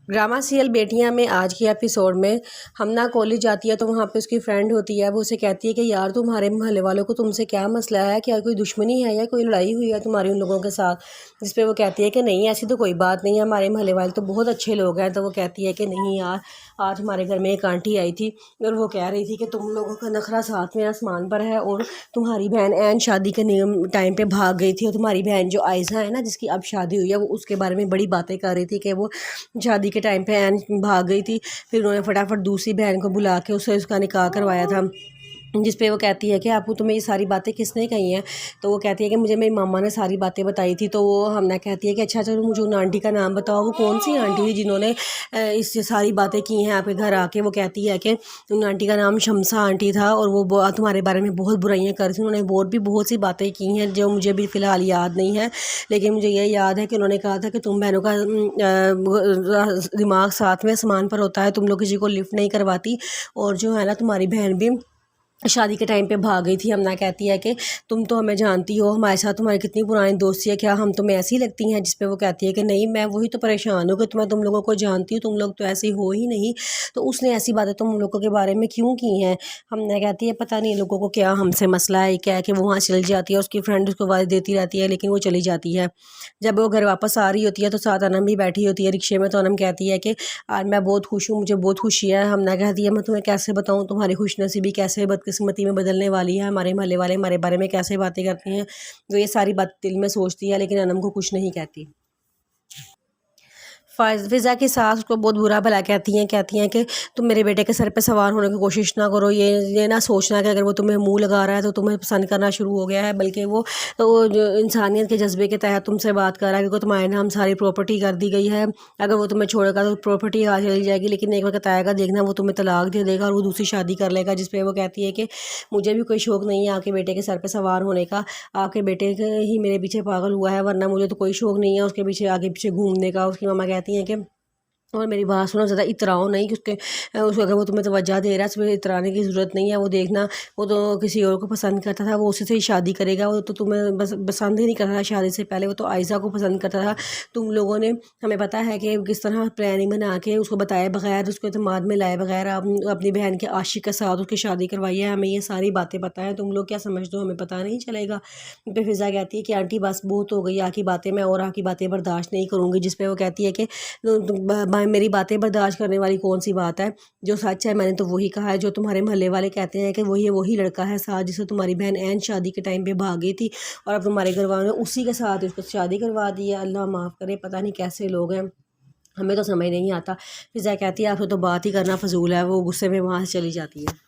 Drama serial بیٹیاں میں آج کے ایپیسوڈ میں ہمنا کالج جاتی ہے تو وہاں پہ اس کی فرینڈ ہوتی ہے. وہ اسے کہتی ہے کہ یار تمہارے محلے والوں کو تم سے کیا مسئلہ ہے, کیا کوئی دشمنی ہے یا کوئی لڑائی ہوئی ہے تمہاری ان لوگوں کے ساتھ. جس پہ وہ کہتی ہے کہ نہیں ایسی تو کوئی بات نہیں ہے, ہمارے محلے والے تو بہت اچھے لوگ ہیں. تو وہ کہتی ہے کہ نہیں یار, آج ہمارے گھر میں ایک آنٹی آئی تھی اور وہ کہہ رہی تھی کہ تم لوگوں کا نخرہ ساتھ میں آسمان پر ہے, اور تمہاری بہن عین شادی کے ٹائم پہ بھاگ گئی تھی, اور تمہاری بہن جو عائزہ ہے نا جس کی اب شادی ہوئی ہے, وہ اس کے بارے میں بڑی باتیں کر رہی تھی کہ وہ شادی کے ٹائم پہ عین بھاگ گئی تھی. پھر انہوں نے فٹافٹ دوسری بہن کو بلا کے اسے اس کا نکاح کروایا تھا. جس پہ وہ کہتی ہے کہ آپ کو تمہیں یہ ساری باتیں کس نے کہی ہیں. تو وہ کہتی ہے کہ مجھے میری ماما نے ساری باتیں بتائی تھی. تو وہ ہم نے کہتی ہے کہ اچھا چلو مجھے ان آنٹی کا نام بتاؤ, وہ کون سی آنٹی تھی جنہوں نے اس سے ساری باتیں کی ہیں آپ کے گھر آ کے. وہ کہتی ہے کہ ان آنٹی کا نام شمسہ آنٹی تھا, اور وہ تمہارے بارے میں بہت برائیاں کر تھیں. انہوں نے اور بھی بہت سی باتیں کی ہیں جو مجھے بھی فی الحال یاد نہیں ہے, لیکن مجھے یہ یاد ہے کہ انہوں نے کہا تھا کہ تم بہنوں کا دماغ ساتھ میں آسمان پر ہوتا ہے, تم لوگ کسی کو لفٹ نہیں کرواتی, اور جو ہے نا تمہاری بہن بھی شادی کے ٹائم پہ بھاگ گئی تھی. ہمنا کہتی ہے کہ تم تو ہمیں جانتی ہو, ہمارے ساتھ تمہاری کتنی پرانی دوستی ہے, کیا ہم تمہیں ایسی لگتی ہیں. جس پہ وہ کہتی ہے کہ نہیں میں وہی تو پریشان ہوں کہ میں تم لوگوں کو جانتی ہوں, تم لوگ تو ایسی ہو ہی نہیں. تو اس نے ایسی باتیں تم لوگوں کے بارے میں کیوں کی ہیں. ہم نے کہتی ہے پتہ نہیں لوگوں کو کیا ہم سے مسئلہ ہے, کیا ہے کہ وہ وہاں چلی جاتی ہے, اس کی فرینڈ اس کو آواز دیتی رہتی ہے لیکن وہ چلی جاتی ہے. جب وہ گھر واپس آ رہی ہوتی ہے تو ساتھ انم بھی بیٹھی ہوتی ہے رکشے میں. تو انم کہتی ہے کہ آج میں بہت خوش ہوں, مجھے بہت خوشی ہے. ہم نے کہتی ہے میں تمہیں کیسے بتاؤں تمہاری خوش نصیبی کیسے بدقسمتی میں بدلنے والی ہے, ہمارے محلے والے ہمارے بارے میں کیسے باتیں کرتے ہیں. وہ یہ ساری بات دل میں سوچتی ہے لیکن انم کو کچھ نہیں کہتی. فضا کی ساس اس کو بہت برا بھلا کہتی ہیں کہ تم میرے بیٹے کے سر پہ سوار ہونے کی کوشش نہ کرو, یہ نہ سوچنا کہ اگر وہ تمہیں منہ لگا رہا ہے تو تمہیں پسند کرنا شروع ہو گیا ہے, بلکہ وہ جو انسانیت کے جذبے کے تحت تم سے بات کر رہا ہے, کیونکہ تمہارے نام ساری پراپرٹی کر دی گئی ہے. اگر وہ تمہیں چھوڑے گا تو پراپرٹی آ چلی جائے گی, لیکن ایک وقت آئے گا دیکھنا وہ تمہیں طلاق دے دے گا اور وہ دوسری شادی کر لے گا. جس پہ وہ کہتی ہے کہ مجھے بھی کوئی شوق نہیں ہے آپ کے بیٹے کے سر پہ سوار ہونے کا, آپ کے بیٹے ہی میرے پیچھے پاگل ہوا ہے, ورنہ مجھے تو کوئی شوق نہیں ہے اس کے پیچھے آگے پیچھے گھومنے کا. اس کی ماما کہتی ہیں کہ اور میری بات سنو, زیادہ اتراؤ نہیں, اس کو اگر وہ تمہیں توجہ دے رہا ہے اس میں اترانے کی ضرورت نہیں ہے. وہ دیکھنا وہ تو کسی اور کو پسند کرتا تھا, وہ اسی سے ہی شادی کرے گا. وہ تو تمہیں بس پسند ہی نہیں کرتا تھا شادی سے پہلے, وہ تو عائزہ کو پسند کرتا تھا. تم لوگوں نے ہمیں پتہ ہے کہ کس طرح پلاننگ بنا کے اس کو بتائے بغیر, اس کو اعتماد میں لائے بغیر اپنی بہن کے عاشق کے ساتھ اس کی شادی کروائی ہے. ہمیں یہ ساری باتیں پتہ ہیں, تم لوگ کیا سمجھتے ہو ہمیں پتہ نہیں چلے گا. پہ فضا کہتی ہے کہ آنٹی بس بہت ہو گئی آپ کی باتیں, میں اور آپ کی باتیں برداشت نہیں کروں گی. جس پہ وہ کہتی ہے کہ میری باتیں برداشت کرنے والی کون سی بات ہے, جو سچ ہے میں نے تو وہی کہا ہے. جو تمہارے محلے والے کہتے ہیں کہ وہی لڑکا ہے ساتھ جسے تمہاری بہن عین شادی کے ٹائم پہ بھاگ گئی تھی, اور اب تمہارے گھر والوں نے اسی کے ساتھ اس کو شادی کروا دی ہے. اللہ معاف کرے, پتہ نہیں کیسے لوگ ہیں, ہمیں تو سمجھ نہیں آتا. فضا کہتی ہے آپ کو تو بات ہی کرنا فضول ہے. وہ غصے میں وہاں سے چلی جاتی ہے.